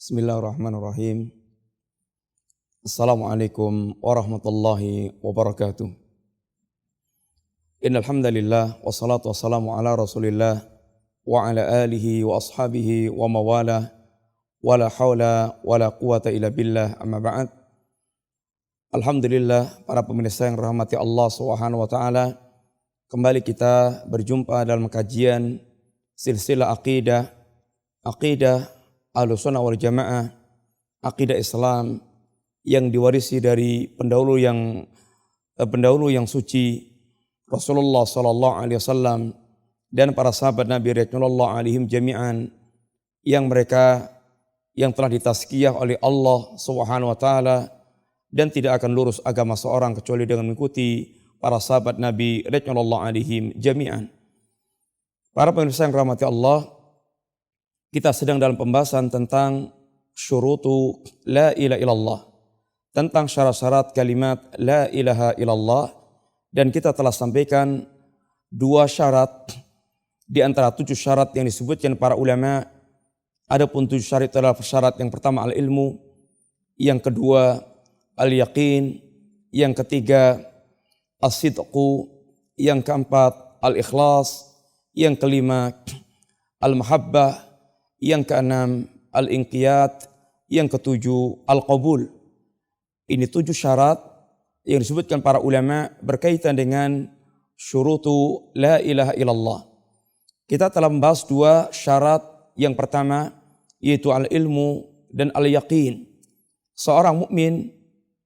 Bismillahirrahmanirrahim. Assalamualaikum warahmatullahi wabarakatuh. Innal hamdalillah wassalatu wassalamu ala Rasulillah wa ala alihi wa ashabihi wa mawala wala haula wala quwata illa billah, amma ba'd. Alhamdulillah, para pemirsa yang rahmati Allah Subhanahu wa taala, kembali kita berjumpa dalam kajian silsilah akidah Ahlussunnah wal Jamaah, akidah Islam yang diwarisi dari pendahulu yang suci Rasulullah sallallahu alaihi wasallam dan para sahabat Nabi radhiyallahu alaihim jami'an, yang telah ditazkiyah oleh Allah Subhanahu wa taala, dan tidak akan lurus agama seorang kecuali dengan mengikuti para sahabat Nabi radhiyallahu alaihim jami'an. Para pemirsa yang rahmati Allah, kita sedang dalam pembahasan tentang syurutu la ilaha illallah, tentang syarat-syarat kalimat la ilaha illallah, dan kita telah sampaikan 2 syarat di antara 7 syarat yang disebutkan para ulama. Adapun 7 syarat adalah syarat yang pertama al-ilmu, yang kedua al-yaqin, yang ketiga as-sidqu, yang keempat al-ikhlas, yang kelima al-mahabbah, yang keenam al-inqiyad, yang ketujuh al-qabul. Ini 7 syarat yang disebutkan para ulama berkaitan dengan syurutu la ilaha illallah. Kita telah membahas 2 syarat. Yang pertama yaitu al-ilmu dan al-yaqin. Seorang mukmin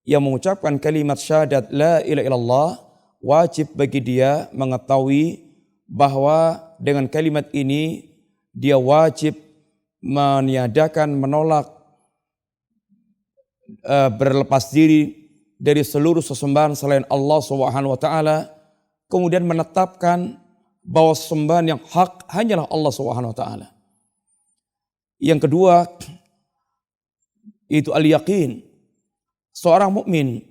yang mengucapkan kalimat syahadat la ilaha illallah, wajib bagi dia mengetahui bahwa dengan kalimat ini dia wajib meniadakan, menolak, berlepas diri dari seluruh sesembahan selain Allah Subhanahu wa taala, kemudian menetapkan bahwa sesembahan yang hak hanyalah Allah Subhanahu wa taala. Yang kedua itu al-yaqin. Seorang mukmin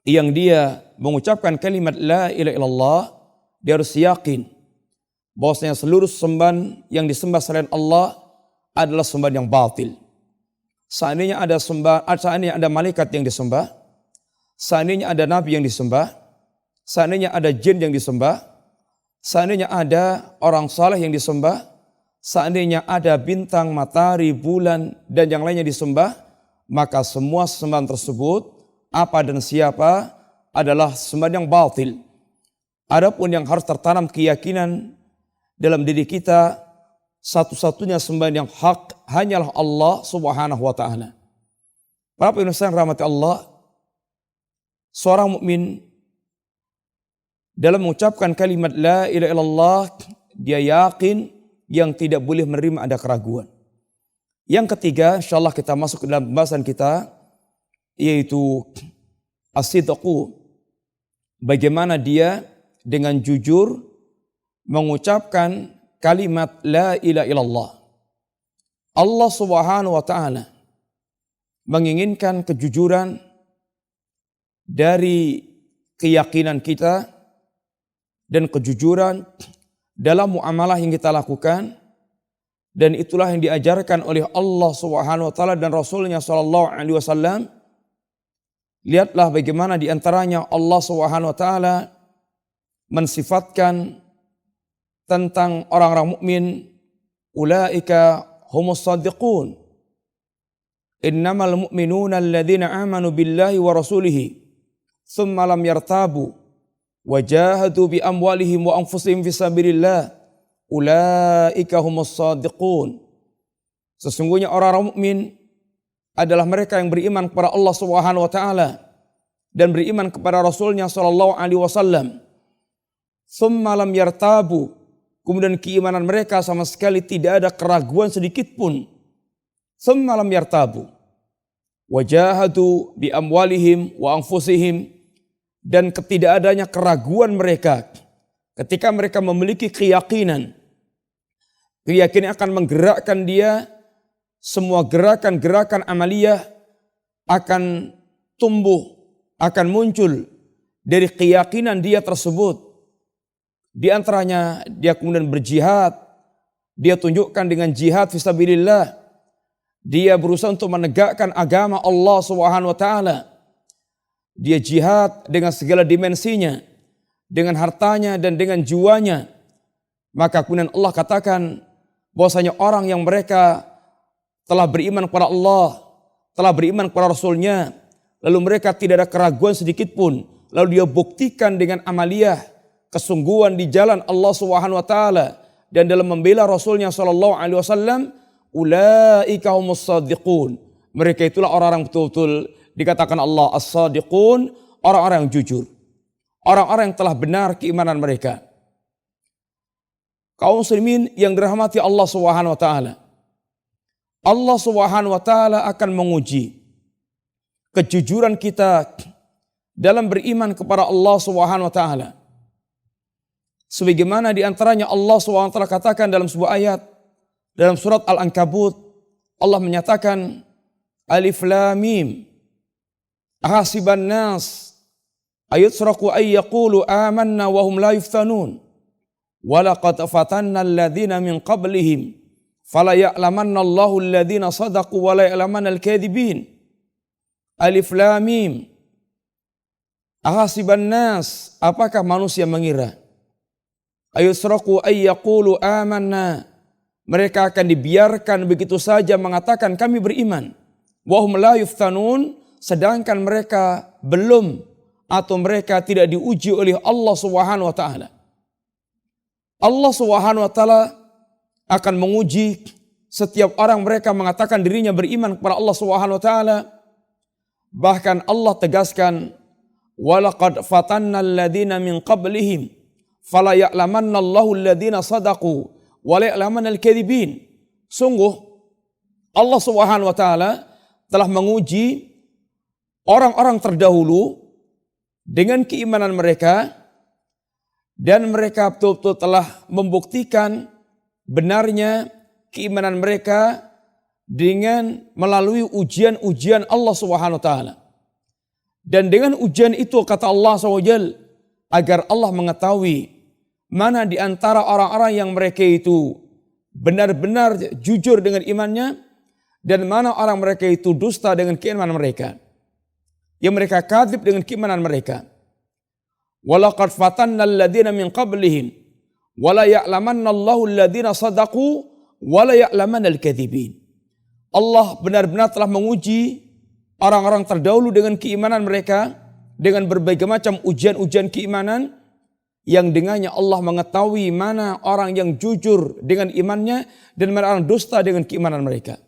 yang dia mengucapkan kalimat la ilaha illallah, dia harus yakin bahwasanya seluruh sembahan yang disembah selain Allah adalah sembahan yang batil. Seandainya ada malaikat yang disembah, seandainya ada nabi yang disembah, seandainya ada jin yang disembah, seandainya ada orang saleh yang disembah, seandainya ada bintang, matahari, bulan dan yang lainnya disembah, maka semua sembahan tersebut apa dan siapa adalah sembahan yang batil. Adapun yang harus tertanam keyakinan dalam diri kita, satu-satunya sembahan yang hak hanyalah Allah Subhanahu wa taala. Para pemirsa yang rahmati Allah, seorang mukmin dalam mengucapkan kalimat la ilaha illallah, dia yakin yang tidak boleh menerima ada keraguan. Yang ketiga, insyaallah kita masuk ke dalam pembahasan kita, yaitu as-sidqu. Bagaimana dia dengan jujur mengucapkan kalimat la ilaha illallah. Allah Subhanahu wa taala menginginkan kejujuran dari keyakinan kita dan kejujuran dalam muamalah yang kita lakukan, dan itulah yang diajarkan oleh Allah Subhanahu wa taala dan Rasulnya sallallahu alaihi wasallam. Lihatlah bagaimana di antaranya Allah Subhanahu wa taala mensifatkan tentang orang-orang mukmin, ulaika humus shadiqun, innamal mu'minuna alladzina amanu billahi wa rasulihi thumma lam yartabu wajahadu bi amwalihim wa anfusihim fisabilillah, ulaika humus shadiqun. Sesungguhnya orang-orang mukmin adalah mereka yang beriman kepada Allah Subhanahu wa taala dan beriman kepada Rasulnya sallallahu alaihi wasallam. Thumma lam yartabu, kemudian keimanan mereka sama sekali tidak ada keraguan sedikit pun. Thumma lam yartabu wajahadu bi amwalihim wa anfusihim, dan ketidakadanya keraguan mereka ketika mereka memiliki keyakinan akan menggerakkan dia, semua gerakan-gerakan amaliyah akan tumbuh, akan muncul dari keyakinan dia tersebut. Di antaranya dia kemudian berjihad, dia tunjukkan dengan jihad fisabilillah, Dia berusaha untuk menegakkan agama Allah Subhanahu wa taala. Dia jihad dengan segala dimensinya, dengan hartanya dan dengan jiwanya. Maka kemudian Allah katakan bahwasanya orang yang mereka telah beriman kepada Allah, telah beriman kepada Rasulnya, lalu mereka tidak ada keraguan sedikit pun, lalu dia buktikan dengan amaliyah, kesungguhan di jalan Allah Subhanahu wa taala dan dalam membela Rasulnya sallallahu alaihi wasallam, ulaika humus shadiqun. Mereka itulah orang-orang betul-betul dikatakan Allah as-shadiqun, orang-orang yang jujur. Orang-orang yang telah benar keimanan mereka. Kaum muslimin yang dirahmati Allah Subhanahu wa taala. Allah Subhanahu wa taala akan menguji kejujuran kita dalam beriman kepada Allah Subhanahu wa taala. Sebagaimana di antaranya Allah Subhanahu wa taala katakan dalam sebuah ayat dalam surat Al-Ankabut, Allah menyatakan Alif Lam Mim. Ahasiban nas ayutraku ay yaqulu amanna wa hum la yuftanun. Walaqad fatanna alladhina min qablihim fala ya'lamanna Allahu alladhina sadaqu wa la ya'lamanna al-kadhibin. Alif Lam Mim. Ahasiban nas, apakah manusia mengira ayutraku ay yaqulu amanna, mereka akan dibiarkan begitu saja mengatakan kami beriman. Wahum la yuftanun, sedangkan mereka belum atau mereka tidak diuji oleh Allah Subhanahu wa taala. Allah Subhanahu wa taala akan menguji setiap orang mereka mengatakan dirinya beriman kepada Allah Subhanahu wa taala. Bahkan Allah tegaskan walaqad fatanna alladhina min qablihim fala ya'lamanna Allahu alladhina sadaqu wa la ya'lamanna al-kadhibin. Sungguh Allah Subhanahu wa taala telah menguji orang-orang terdahulu dengan keimanan mereka, dan mereka betul-betul telah membuktikan benarnya keimanan mereka dengan melalui ujian-ujian Allah Subhanahu wa taala. Dan dengan ujian itu kata Allah SWT, agar Allah mengetahui mana di antara orang-orang yang mereka itu benar-benar jujur dengan imannya dan mana orang mereka itu dusta dengan keimanan mereka. Yang mereka kadzib dengan keimanan mereka. Walaqad fatanna alladhina min qablihim wala ya'lamanna Allahu alladhina sadaqu wala ya'lamanna al-kadzibin. Allah benar-benar telah menguji orang-orang terdahulu dengan keimanan mereka dengan berbagai macam ujian-ujian keimanan yang dengannya Allah mengetahui mana orang yang jujur dengan imannya dan mana orang dusta dengan keimanan mereka.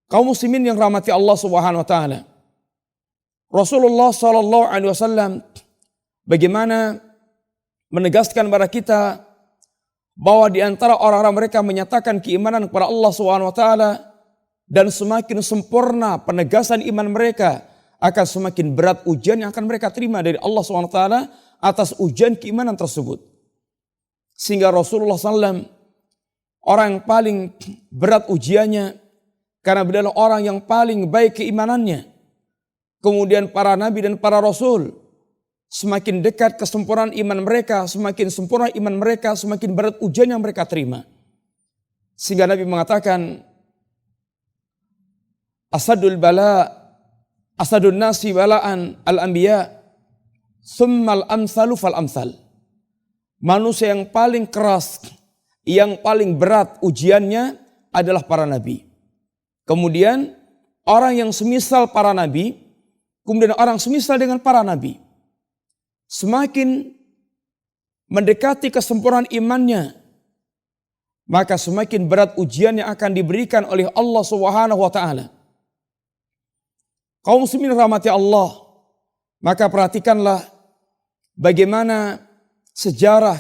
Kaum muslimin yang rahmati Allah Subhanahu wa taala. Rasulullah sallallahu alaihi wasallam bagaimana menegaskan kepada kita bahwa di antara orang-orang mereka menyatakan keimanan kepada Allah Subhanahu wa taala dan semakin sempurna penegasan iman mereka, akan semakin berat ujian yang akan mereka terima dari Allah Subhanahu wa taala atas ujian keimanan tersebut. Sehingga Rasulullah SAW orang yang paling berat ujiannya karena beliau adalah orang yang paling baik keimanannya. Kemudian para nabi dan para rasul, semakin dekat kesempurnaan iman mereka, semakin sempurna iman mereka, semakin berat ujian yang mereka terima. Sehingga Nabi mengatakan, asadul bala, asadun nasi balaan al-anbiya, summal amsalu fal amsal. Manusia yang paling keras, yang paling berat ujiannya adalah para nabi. Kemudian orang yang semisal para nabi, kemudian orang semisal dengan para nabi. Semakin mendekati kesempurnaan imannya, maka semakin berat ujian yang akan diberikan oleh Allah Subhanahu wa taala. Kaum muslimin rahmati Allah, maka perhatikanlah bagaimana sejarah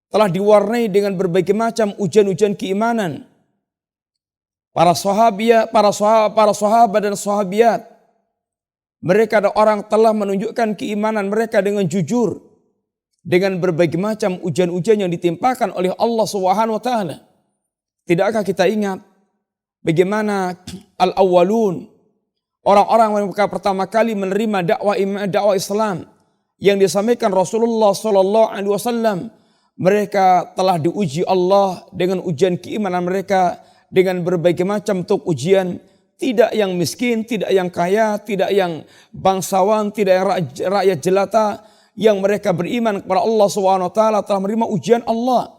telah diwarnai dengan berbagai macam ujian-ujian keimanan. Para sahabat dan sahabiat, mereka ada orang telah menunjukkan keimanan mereka dengan jujur dengan berbagai macam ujian-ujian yang ditimpakan oleh Allah Subhanahu wa taala. Tidakkah kita ingat bagaimana al-awwalun, orang-orang yang pertama kali menerima dakwah Islam yang disampaikan Rasulullah sallallahu alaihi wasallam, mereka telah diuji Allah dengan ujian keimanan mereka dengan berbagai macam bentuk ujian. Tidak yang miskin, tidak yang kaya, tidak yang bangsawan, tidak yang rakyat jelata. Yang mereka beriman kepada Allah SWT telah menerima ujian Allah.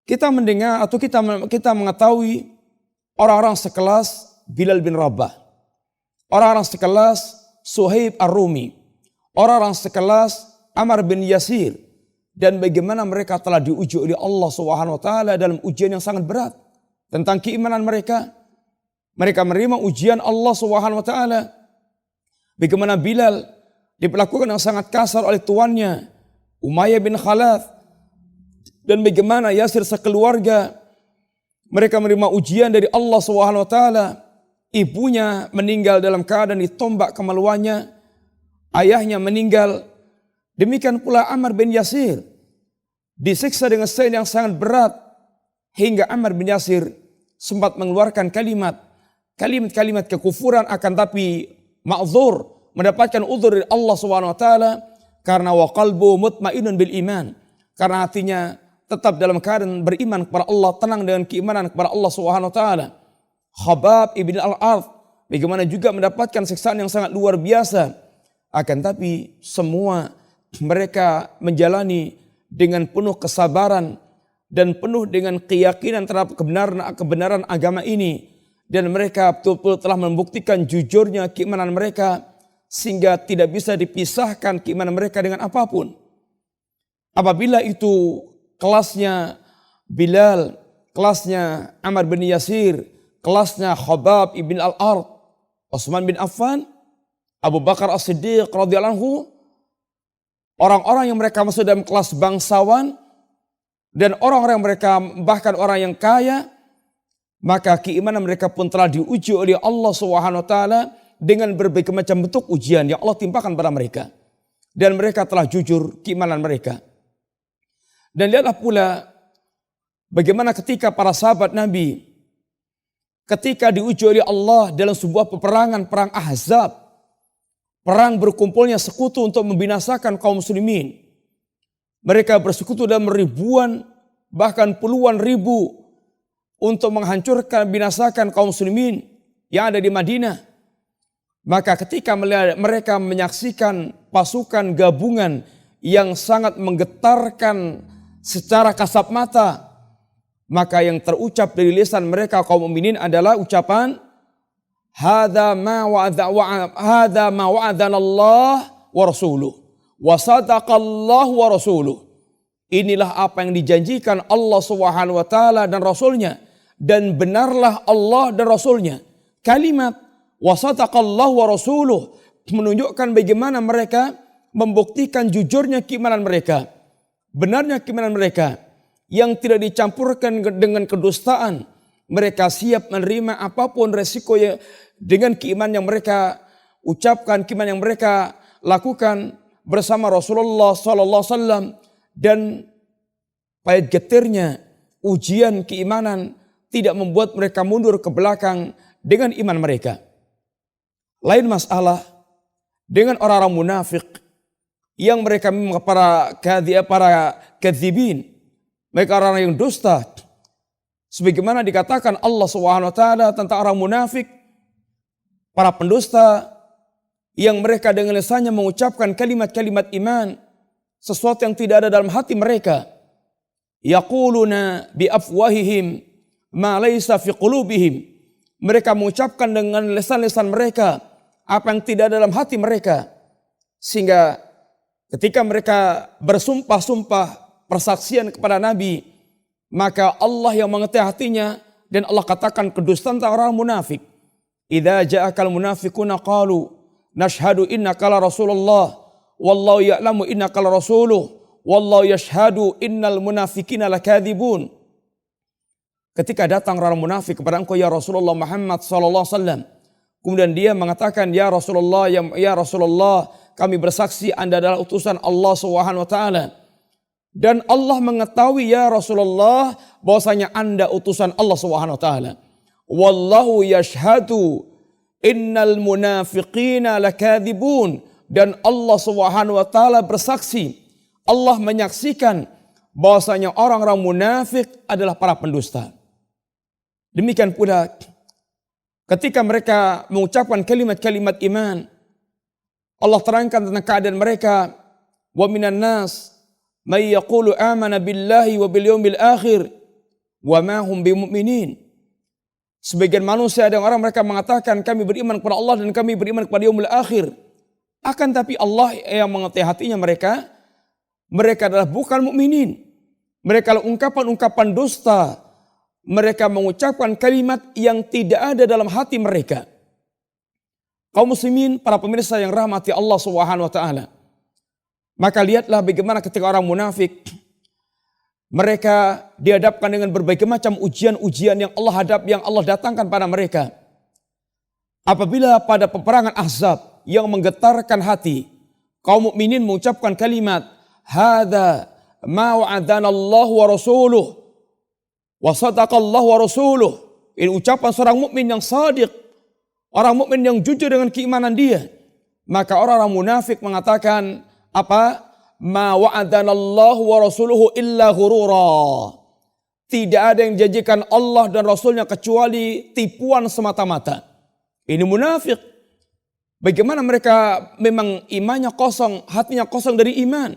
Kita mendengar atau kita mengetahui orang-orang sekelas Bilal bin Rabah. Orang-orang sekelas Suhaib Ar-Rumi. Orang-orang sekelas Ammar bin Yasir. Dan bagaimana mereka telah diuji oleh Allah SWT dalam ujian yang sangat berat. Tentang keimanan mereka. Mereka menerima ujian Allah SWT. Bagaimana Bilal diperlakukan yang sangat kasar oleh tuannya, Umayyah bin Khalaf. Dan bagaimana Yasir sekeluarga, mereka menerima ujian dari Allah SWT. Ibunya meninggal dalam keadaan ditombak kemaluannya. Ayahnya meninggal. Demikian pula Ammar bin Yasir. Disiksa dengan siksa yang sangat berat. Hingga Ammar bin Yasir sempat mengeluarkan kalimat kekufuran, akan tapi ma'zur, mendapatkan uzur dari Allah SWT karena wa qalbu mutmainnun bil iman, karena hatinya tetap dalam keadaan beriman kepada Allah, tenang dengan keimanan kepada Allah SWT. Khabbab ibn al-Arth bagaimana juga mendapatkan siksaan yang sangat luar biasa, akan tapi semua mereka menjalani dengan penuh kesabaran dan penuh dengan keyakinan terhadap kebenaran agama ini. Dan mereka betul-betul telah membuktikan jujurnya keimanan mereka, sehingga tidak bisa dipisahkan keimanan mereka dengan apapun. Apabila itu kelasnya Bilal, kelasnya Ammar bin Yasir, kelasnya Khabbab ibn al-Arth, Utsman bin Affan, Abu Bakar As-Siddiq radhiyallahu anhu, orang-orang yang mereka masuk dalam kelas bangsawan, dan orang-orang yang mereka bahkan orang yang kaya, maka keimanan mereka pun telah diuji oleh Allah SWT dengan berbagai macam bentuk ujian yang Allah timpakan pada mereka. Dan mereka telah jujur keimanan mereka. Dan lihatlah pula bagaimana ketika para sahabat Nabi, ketika diuji oleh Allah dalam sebuah peperangan, perang Ahzab, perang berkumpulnya sekutu untuk membinasakan kaum muslimin. Mereka bersekutu dalam ribuan, bahkan puluhan ribu, untuk menghancurkan, binasakan kaum muslimin yang ada di Madinah. Maka ketika mereka menyaksikan pasukan gabungan yang sangat menggetarkan secara kasat mata, maka yang terucap dari lisan mereka kaum mukminin adalah ucapan hadza ma wa'adana Allah wa rasuluh wa sadaqallahu wa rasuluh. Inilah apa yang dijanjikan Allah Subhanahu wa taala dan rasulnya, dan benarlah Allah dan rasulnya. Kalimat wa sadaqallahu wa rasuluh menunjukkan bagaimana mereka membuktikan jujurnya keimanan mereka, benarnya keimanan mereka yang tidak dicampurkan dengan kedustaan. Mereka siap menerima apapun resiko dengan keimanan yang mereka ucapkan, keimanan yang mereka lakukan bersama Rasulullah sallallahu alaihi wasallam. Dan pahit getirnya ujian keimanan tidak membuat mereka mundur ke belakang dengan iman mereka. Lain masalah dengan orang-orang munafik yang mereka memang para kadzibin, mereka orang yang dusta. Sebagaimana dikatakan Allah SWT tentang orang munafik, para pendusta yang mereka dengan lisannya mengucapkan kalimat-kalimat iman, sesuatu yang tidak ada dalam hati mereka. Yaquluna bi afwahihim ma laysa fi qulubihim. Mereka mengucapkan dengan lisan-lisan mereka apa yang tidak ada dalam hati mereka. Sehingga ketika mereka bersumpah-sumpah persaksian kepada Nabi, maka Allah yang mengetahui hatinya, dan Allah katakan kedustaan tentang orang munafik. Idza ja'akal munafiquna qalu nashhadu innaka la rasulullah wallahu ya'lamu innaka la rasuluh wallahu yashhadu innal munafiqina lakadzibun. Ketika datang orang munafik kepada engkau ya Rasulullah Muhammad sallallahu alaihi wasallam, kemudian dia mengatakan ya Rasulullah, ya Rasulullah, kami bersaksi Anda adalah utusan Allah Subhanahu wa taala. Dan Allah mengetahui ya Rasulullah bahwasanya Anda utusan Allah Subhanahu wa taala. Wallahu yashhadu innal munafiqina lakadzibun. Dan Allah Subhanahu wa taala bersaksi, Allah menyaksikan bahwasanya orang-orang munafik adalah para pendusta. Demikian pula ketika mereka mengucapkan kalimat-kalimat iman, Allah terangkan tentang keadaan mereka, wa minan nas may yaqulu amana billahi wa bil yaumil akhir wa ma hum bimu'minin. Sebagian manusia ada orang mereka mengatakan kami beriman kepada Allah dan kami beriman kepada yaumil akhir. Akan tapi Allah yang mengetahui hatinya mereka adalah bukan mukminin. Mereka ungkapan-ungkapan dusta. Mereka mengucapkan kalimat yang tidak ada dalam hati mereka. Kaum muslimin, para pemirsa yang rahmati Allah Subhanahu wa taala. Maka lihatlah bagaimana ketika orang munafik mereka dihadapkan dengan berbagai macam ujian-ujian yang Allah datangkan pada mereka. Apabila pada peperangan Ahzab yang menggetarkan hati, kaum mukminin mengucapkan kalimat, "Hadza ma wa'adana Allah wa rasuluh wa sadaqallahu wa rasuluh." Ini ucapan seorang mukmin yang shadiq, orang mukmin yang jujur dengan keimanan dia. Maka orang-orang munafik mengatakan apa? Ma wa'adana Allah wa rasuluhu illa ghurura. Tidak ada yang dijanjikan Allah dan Rasulnya kecuali tipuan semata-mata. Ini munafik. Bagaimana mereka memang imannya kosong, hatinya kosong dari iman.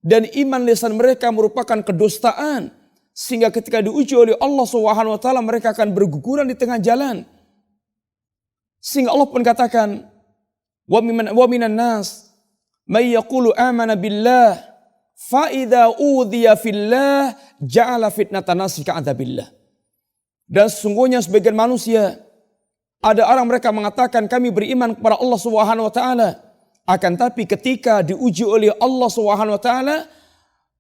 Dan iman lisan mereka merupakan kedustaan. Sehingga ketika diuji oleh Allah Subhanahu wa taala mereka akan berguguran di tengah jalan. Sehingga Allah pun katakan, wa minan nas may yaqulu amana billah fa idza udhiya fillah ja'ala fitnatan nasi ka'adzabillah. Dan sesungguhnya sebagian manusia ada orang mereka mengatakan kami beriman kepada Allah Subhanahu wa taala, akan tapi ketika diuji oleh Allah Subhanahu wa taala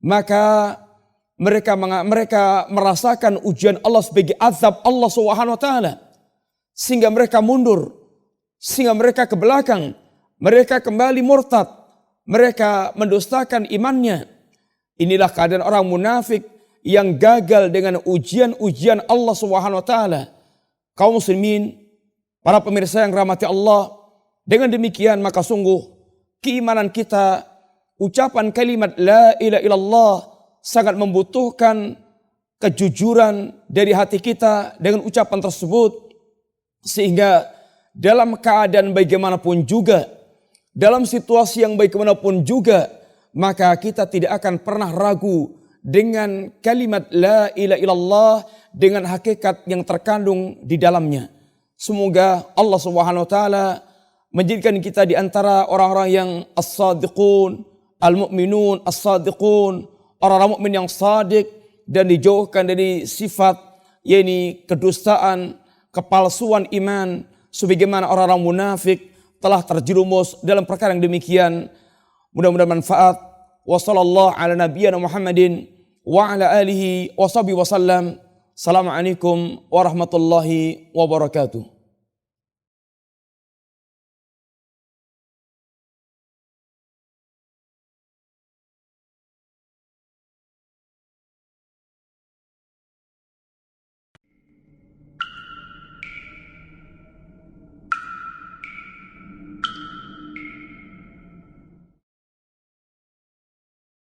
maka mereka merasakan ujian Allah sebagai azab Allah Subhanahu wa taala, sehingga mereka mundur, sehingga mereka ke belakang, mereka kembali murtad, mereka mendustakan imannya. Inilah keadaan orang munafik yang gagal dengan ujian-ujian Allah Subhanahu wa taala. Kaum muslimin, para pemirsa yang rahmati Allah, dengan demikian maka sungguh keimanan kita, ucapan kalimat la ilaha illallah sangat membutuhkan kejujuran dari hati kita dengan ucapan tersebut, sehingga dalam keadaan bagaimanapun juga, dalam situasi yang bagaimanapun juga, maka kita tidak akan pernah ragu dengan kalimat la ilaha illallah dengan hakikat yang terkandung di dalamnya. Semoga Allah Subhanahu wa taala menjadikan kita di antara orang-orang yang as-sadiqun, al-mu'minun as-sadiqun, orang-orang mukmin yang sadik, dan dijauhkan dari sifat yakni kedustaan, kepalsuan iman sebagaimana orang-orang munafik telah terjerumus dalam perkara yang demikian. Mudah-mudahan manfaat. Wa sallallahu ala nabiyyina Muhammadin wa ala alihi wa sahbihi wasallam. Assalamualaikum warahmatullahi wabarakatuh.